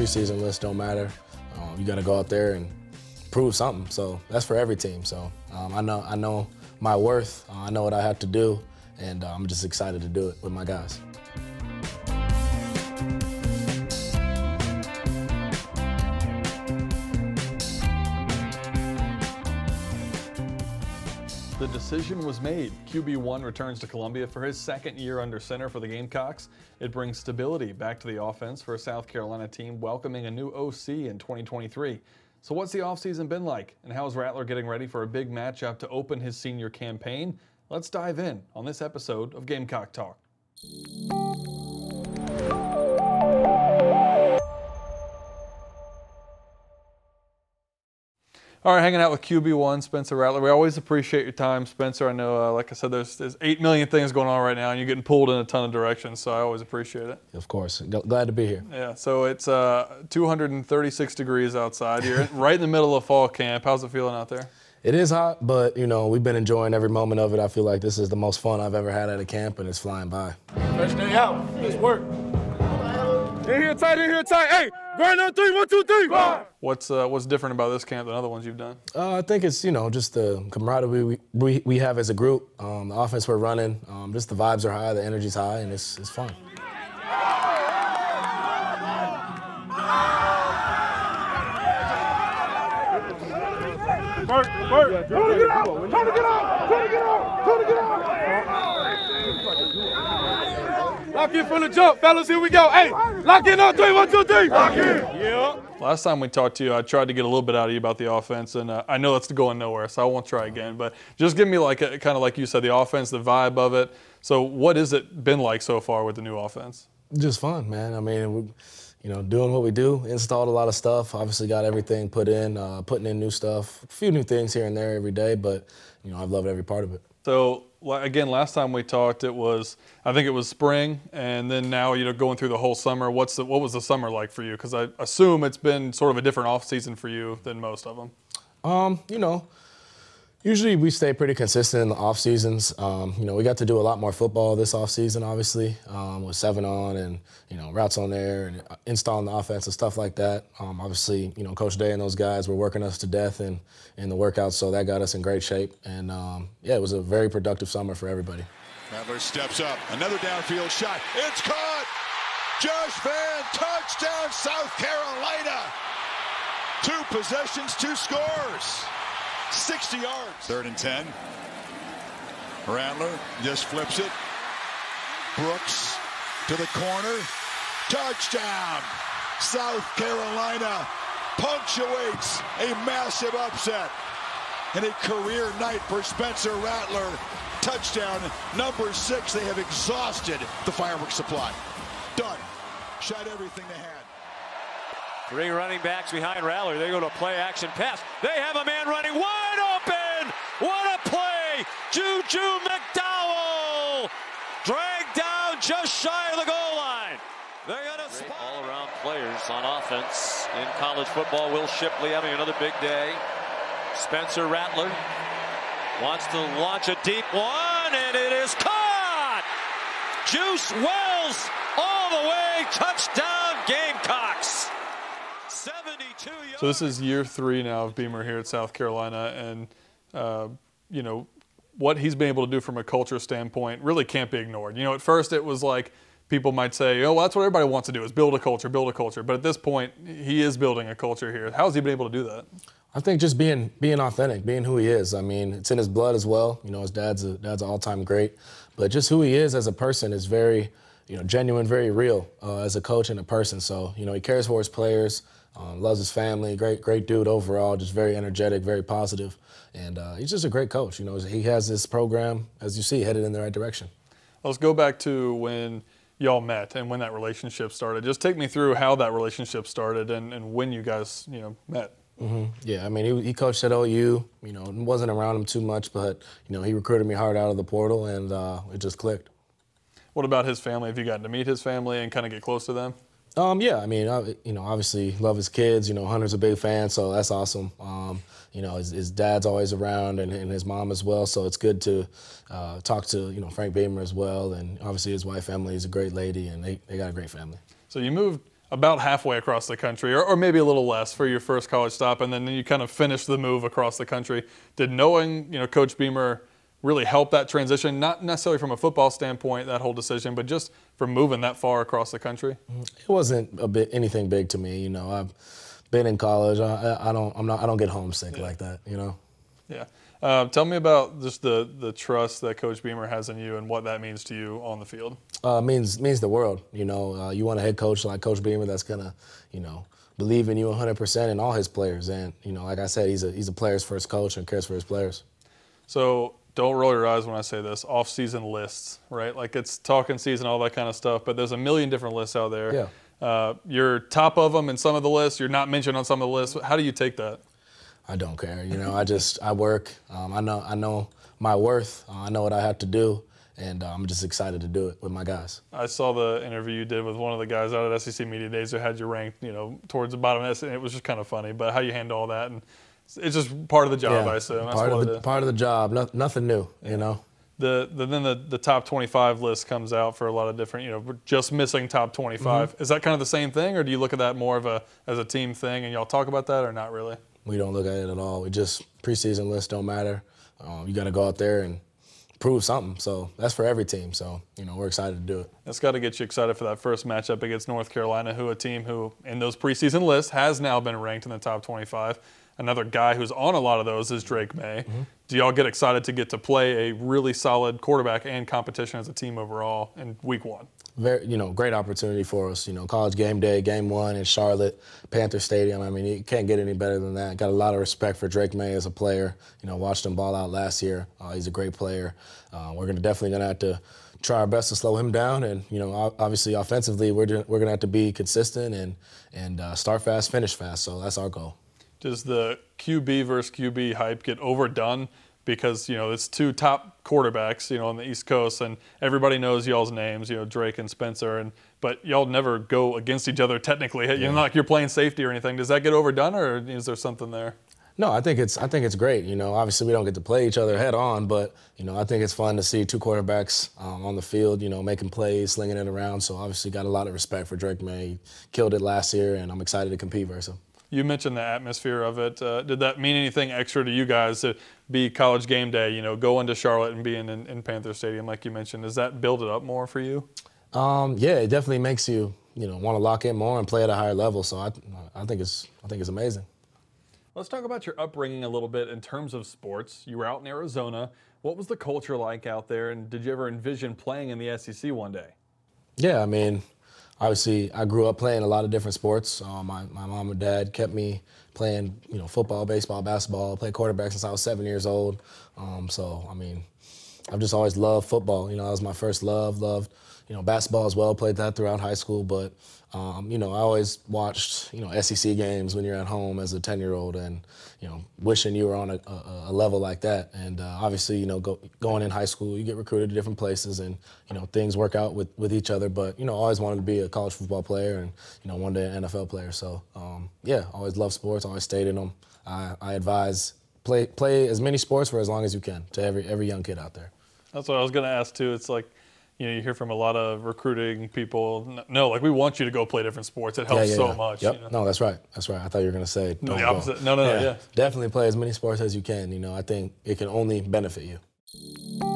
preseason list don't matter. You got to go out there and prove something. So that's for every team. So I know my worth. I know what I have to do, and I'm just excited to do it with my guys. The decision was made. QB1 returns to Columbia for his second year under center for the Gamecocks. It brings stability back to the offense for a South Carolina team welcoming a new OC in 2023. So what's the offseason been like, and how is Rattler getting ready for a big matchup to open his senior campaign? Let's dive in on this episode of Gamecock Talk. All right, hanging out with QB1, Spencer Rattler. We always appreciate your time, Spencer. I know, like I said, there's 8 million things going on right now, and you're getting pulled in a ton of directions, so I always appreciate it. Of course. Glad to be here. Yeah, so it's 236 degrees outside. You're right in the middle of fall camp. How's it feeling out there? It is hot, but, you know, we've been enjoying every moment of it. I feel like this is the most fun I've ever had at a camp, and it's flying by. First day out. Let's work. In here tight, in here tight. Hey, grind on 3, 1, 2, 3. What's different about this camp than other ones you've done? I think it's, you know, just the camaraderie we have as a group, the offense we're running, just the vibes are high, the energy's high, and it's fun. Work. Trying to get out. Lock in from the jump, fellas. Here we go. Hey, lock in on 3, 1, 2, 3. Lock in. Yeah. Last time we talked to you, I tried to get a little bit out of you about the offense, and I know that's going nowhere, so I won't try again. But just give me kind of like you said, the offense, the vibe of it. So what has it been like so far with the new offense? Just fun, man. I mean, doing what we do, installed a lot of stuff. Obviously got everything put in, putting in new stuff, a few new things here and there every day, but, you know, I've loved every part of it. So, again, last time we talked, I think it was spring, and then now, going through the whole summer. What was the summer like for you? Because I assume it's been sort of a different off season for you than most of them. Usually we stay pretty consistent in the off seasons. We got to do a lot more football this off season, obviously, with 7 on and, routes on there and installing the offense and stuff like that. Obviously, Coach Day and those guys were working us to death in the workouts, so that got us in great shape. And, yeah, it was a very productive summer for everybody. Rattler steps up. Another downfield shot. It's caught. Josh Van, touchdown, South Carolina. 2 possessions, 2 scores. 60 yards. 3rd and 10. Rattler just flips it. Brooks to the corner. Touchdown. South Carolina punctuates a massive upset. And a career night for Spencer Rattler. Touchdown number 6. They have exhausted the fireworks supply. Done. Shot everything they had. 3 running backs behind Rattler. They go to play action pass. They have a man running wide open. What a play. Juju McDowell dragged down just shy of the goal line. They're going to spot all-around players on offense in college football. Will Shipley having another big day. Spencer Rattler wants to launch a deep one, and it is caught. Juice Wells all the way. Touchdown Gamecocks. 72 yards. So this is year 3 now of Beamer here at South Carolina, and what he's been able to do from a culture standpoint really can't be ignored. At first it was like people might say, oh, well, that's what everybody wants to do is build a culture. But at this point, he is building a culture here. How has he been able to do that? I think just being authentic, being who he is. I mean, it's in his blood as well. His dad's an all-time great, but just who he is as a person is very, genuine, very real as a coach and a person. So, he cares for his players. Loves his family, great dude overall, just very energetic, very positive, and he's just a great coach. He has this program, as you see, headed in the right direction. Let's go back to when y'all met and when that relationship started. Just take me through how that relationship started and when you guys, met. Mm-hmm. Yeah, I mean, he coached at OU. Wasn't around him too much, but he recruited me hard out of the portal, and it just clicked. What about his family? Have you gotten to meet his family and kind of get close to them? Yeah, I mean, obviously love his kids. Hunter's a big fan, so that's awesome. His dad's always around and his mom as well, so it's good to talk to, Frank Beamer as well. And obviously his wife, Emily, is a great lady, and they got a great family. So you moved about halfway across the country, or maybe a little less for your first college stop, and then you kind of finished the move across the country. Did knowing, Coach Beamer really help that transition, not necessarily from a football standpoint, that whole decision, but just from moving that far across the country? It wasn't anything big to me. I've been in college. I don't get homesick like that. Yeah. Tell me about just the trust that Coach Beamer has in you and what that means to you on the field. Means the world. You want a head coach like Coach Beamer that's gonna, believe in you 100% and all his players. And like I said, he's a player's first coach and cares for his players. So don't roll your eyes when I say this. Off-season lists, right? Like it's talking season, all that kind of stuff. But there's a million different lists out there. Yeah. You're top of them in some of the lists. You're not mentioned on some of the lists. How do you take that? I don't care. I work. I know my worth. I know what I have to do, and I'm just excited to do it with my guys. I saw the interview you did with one of the guys out at SEC Media Days who had you ranked, towards the bottom of and it was just kind of funny. But how you handle all that, and it's just part of the job, I assume. That's part of the job. Nothing new, Then the top 25 list comes out for a lot of different, we're just missing top 25. Mm-hmm. Is that kind of the same thing, or do you look at that more as a team thing, and y'all talk about that, or not really? We don't look at it at all. Preseason lists don't matter. You got to go out there and prove something. So that's for every team. So, we're excited to do it. It's got to get you excited for that first matchup against North Carolina, a team who, in those preseason lists, has now been ranked in the top 25. Another guy who's on a lot of those is Drake May. Mm-hmm. Do y'all get excited to get to play a really solid quarterback and competition as a team overall in week one? Very, great opportunity for us. College game day, game one in Charlotte, Panther Stadium. I mean, you can't get any better than that. Got a lot of respect for Drake May as a player. Watched him ball out last year. He's a great player. We're definitely going to have to try our best to slow him down. And, obviously offensively, we're going to have to be consistent and start fast, finish fast. So that's our goal. Does the QB versus QB hype get overdone? Because, it's two top quarterbacks, on the East Coast, and everybody knows y'all's names, Drake and Spencer, but y'all never go against each other technically. Not like you're playing safety or anything. Does that get overdone, or is there something there? No, I think it's great. Obviously we don't get to play each other head on, but I think it's fun to see two quarterbacks on the field, making plays, slinging it around. So obviously got a lot of respect for Drake May. He killed it last year, and I'm excited to compete versus him. You mentioned the atmosphere of it. Did that mean anything extra to you guys to be college game day, go into Charlotte and being in Panther Stadium like you mentioned? Does that build it up more for you? Yeah, it definitely makes you, want to lock in more and play at a higher level. So I think it's amazing. Let's talk about your upbringing a little bit in terms of sports. You were out in Arizona. What was the culture like out there, and did you ever envision playing in the SEC one day? Yeah, I mean, obviously, I grew up playing a lot of different sports. My mom and dad kept me playing, football, baseball, basketball, played quarterback since I was 7 years old. So, I mean, I've just always loved football. That was my first love. Loved, basketball as well. Played that throughout high school. But, I always watched, SEC games when you're at home as a 10-year-old and, wishing you were on a level like that. And obviously, going in high school, you get recruited to different places and, things work out with each other. But, always wanted to be a college football player and, one day an NFL player. So, yeah, always loved sports, always stayed in them. I advise play as many sports for as long as you can to every young kid out there. That's what I was going to ask, too. It's like, you hear from a lot of recruiting people, no, like we want you to go play different sports. It helps so much. Yep. No, that's right. I thought you were going to say don't the opposite. Go. No, yeah. Definitely play as many sports as you can. I think it can only benefit you.